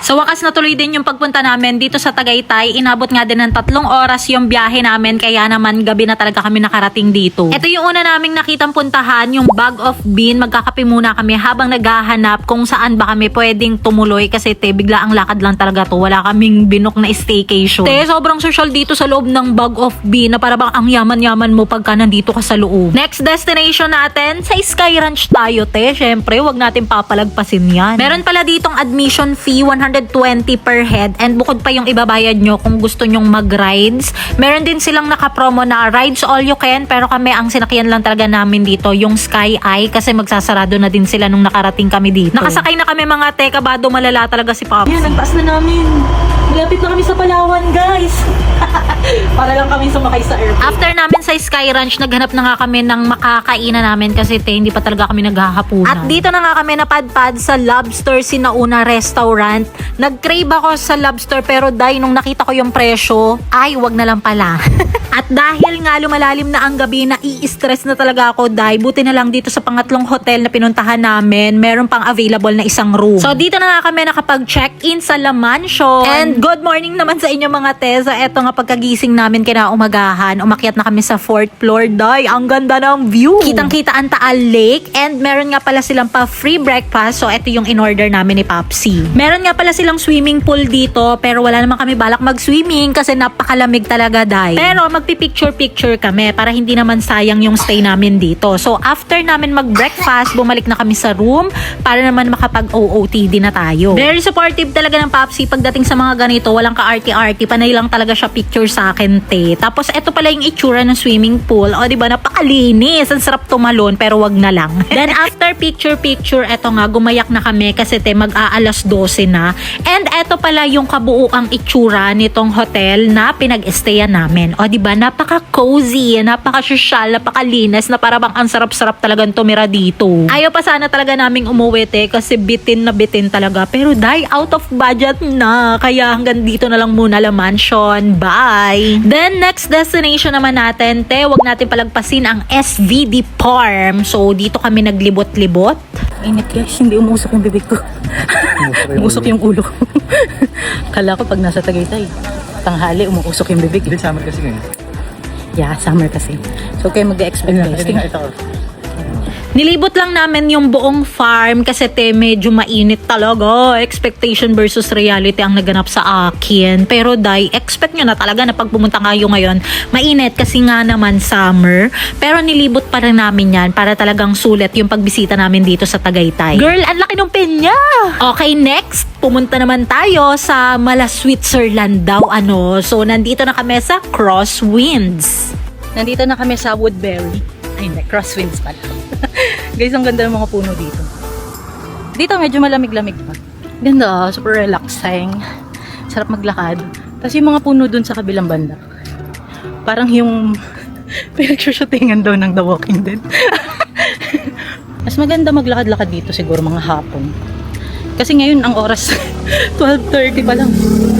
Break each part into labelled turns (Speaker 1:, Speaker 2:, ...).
Speaker 1: Sa wakas natuloy din yung pagpunta namin dito sa Tagaytay. Inabot nga din ng 3 oras yung biyahe namin, kaya naman gabi na talaga kami nakarating dito. Ito yung una naming nakitang puntahan, yung Bag of Bean. Magkakape muna kami habang naghahanap kung saan ba kami pwedeng tumuloy kasi bigla ang lakad lang talaga to. Wala kaming binok na staycation. Sobrang social dito sa loob ng Bag of Bean na para bang ang yaman-yaman mo pagka nandito ka sa loob. Next destination natin, sa Sky Ranch tayo, Syempre, wag natin papalagpasin yan. Meron pala ditong admission fee, 120 per head, and bukod pa yung ibabayad nyo kung gusto nyong mag-rides. Meron din silang nakapromo na rides all you can, pero kami ang sinakyan lang talaga namin dito yung Sky Eye kasi magsasarado na din sila nung nakarating kami dito. Nakasakay na kami mga kabado, malala talaga si Pops.
Speaker 2: Yan, nagtaas na namin. Malapit na kami sa Palawan, guys. Para lang kami sumakay sa airport.
Speaker 1: After namin sa Sky Ranch, naghanap na nga kami ng makakainan namin kasi hindi pa talaga kami naghahapunan. At dito na nga kami napadpad sa Lobster Sinauna Restaurant. Nag-crave ako sa lobster pero nung nakita ko yung presyo, ay wag na lang pala. At dahil nga lumalalim na ang gabi, na i-stress na talaga ako, buti na lang dito sa pangatlong hotel na pinuntahan namin, meron pang available na isang room. So dito na nga kami nakapag-check-in sa La Mansion. And good morning naman sa inyo mga Teza. Eto nga pagkagising namin kinaumagahan, umakyat na kami sa 4th floor. Ang ganda ng view. Kitang-kita ang Taal Lake, and meron nga pala silang pa free breakfast. So ito yung in-order namin ni Popsy. Meron nga pala silang swimming pool dito, pero wala naman kami balak mag-swimming kasi napakalamig talaga, Pero magpipicture-picture kami para hindi naman sayang yung stay namin dito. So after namin mag-breakfast, bumalik na kami sa room para naman makapag-OOTD na tayo. Very supportive talaga ng Popsy pagdating sa mga ganito. Walang ka-arty-arty, panay lang talaga siya picture sa akin, Tapos ito pala yung itsura ng swimming pool. O diba, napakalinis. Ang sarap tumalon, pero wag na lang. Then after picture-picture, eto nga, gumayak na kami kasi mag-aalas 12 na. And eto pala yung kabuuang itsura nitong hotel na pinag-stayan namin. O diba, napaka-cozy, napaka-social, napakalinis, na para bang ang sarap-sarap talagang tumira dito. Ayaw pa sana talaga naming umuwi, kasi bitin na bitin talaga. Pero out of budget na. Kaya hanggang dito na lang muna La Mansion. Bye! Then next destination naman natin, wag natin palagpasin ang SVD Farm. So dito kami naglibot-libot.
Speaker 2: Init, guys. Hindi umusok yung bibig ko. Umusok yung ulo ko. Kala ko pag nasa Tagaytay, tanghali, umuusok yung bibig.
Speaker 3: Hindi, summer kasi ngayon.
Speaker 2: Yeah, summer kasi. So, kayo mag-expect guys.
Speaker 1: Nilibot lang namin yung buong farm kasi medyo mainit talaga. Expectation versus reality ang naganap sa akin. Pero expect nyo na talaga na pag pumunta kayo ngayon, mainit kasi nga naman summer. Pero nilibot pa rin namin yan para talagang sulit yung pagbisita namin dito sa Tagaytay. Girl, ang laki ng penya! Okay, next, pumunta naman tayo sa Mala Switzerland daw. So, nandito na kami sa Crosswinds.
Speaker 2: Nandito na kami sa Woodbury. Ay, hindi. Crosswinds pala. Guys, ang ganda ng mga puno dito. Dito medyo malamig-lamig pa. Ganda, super relaxing. Sarap maglakad. Tapos yung mga puno dun sa kabilang banda. Parang yung pinag-shootingan daw ng The Walking Dead. Mas maganda maglakad-lakad dito siguro mga hapon. Kasi ngayon ang oras 12:30 pa lang.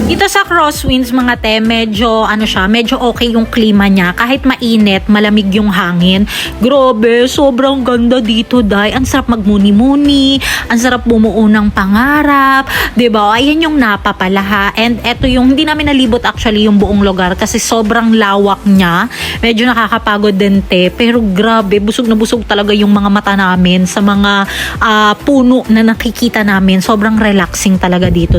Speaker 1: Dito sa Crosswinds mga medyo medyo okay yung klima niya. Kahit mainit, malamig yung hangin. Grabe, sobrang ganda dito, Ang sarap magmuni-muni, ang sarap bumuo ng pangarap, 'di ba? Ayan yung napapalaha. And eto yung hindi namin nalibot actually yung buong lugar kasi sobrang lawak niya. Medyo nakakapagod din, pero grabe, busog na busog talaga yung mga mata namin sa mga puno na nakikita namin. Sobrang relaxing talaga dito,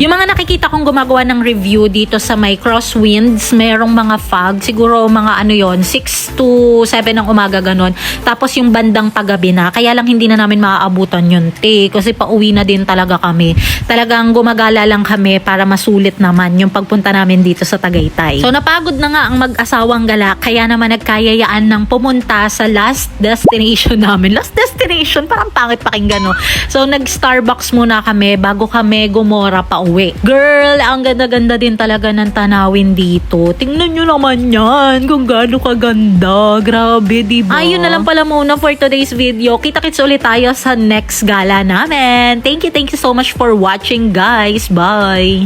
Speaker 1: Yung mga nakikita kong gumagawa ng review dito sa may Crosswinds, merong mga fog, siguro mga 6 to 7 ng umaga ganon. Tapos yung bandang paggabi na, kaya lang hindi na namin maaabutan yun, kasi pauwi na din talaga kami. Talagang gumagala lang kami para masulit naman yung pagpunta namin dito sa Tagaytay. So napagod na nga ang mag-asawang gala, kaya naman nagkayayaan ng pumunta sa last destination namin. Last destination, parang pangit pakinggan, no? So nag-Starbucks muna kami bago kami gumora pa uwi. Girl, ang ganda-ganda din talaga ng tanawin dito. Tingnan nyo naman yan kung gaano kaganda. Grabe, diba? Ayun na lang pala muna for today's video. Kita-kits ulit tayo sa next gala namin. Thank you so much for watching, guys. Bye!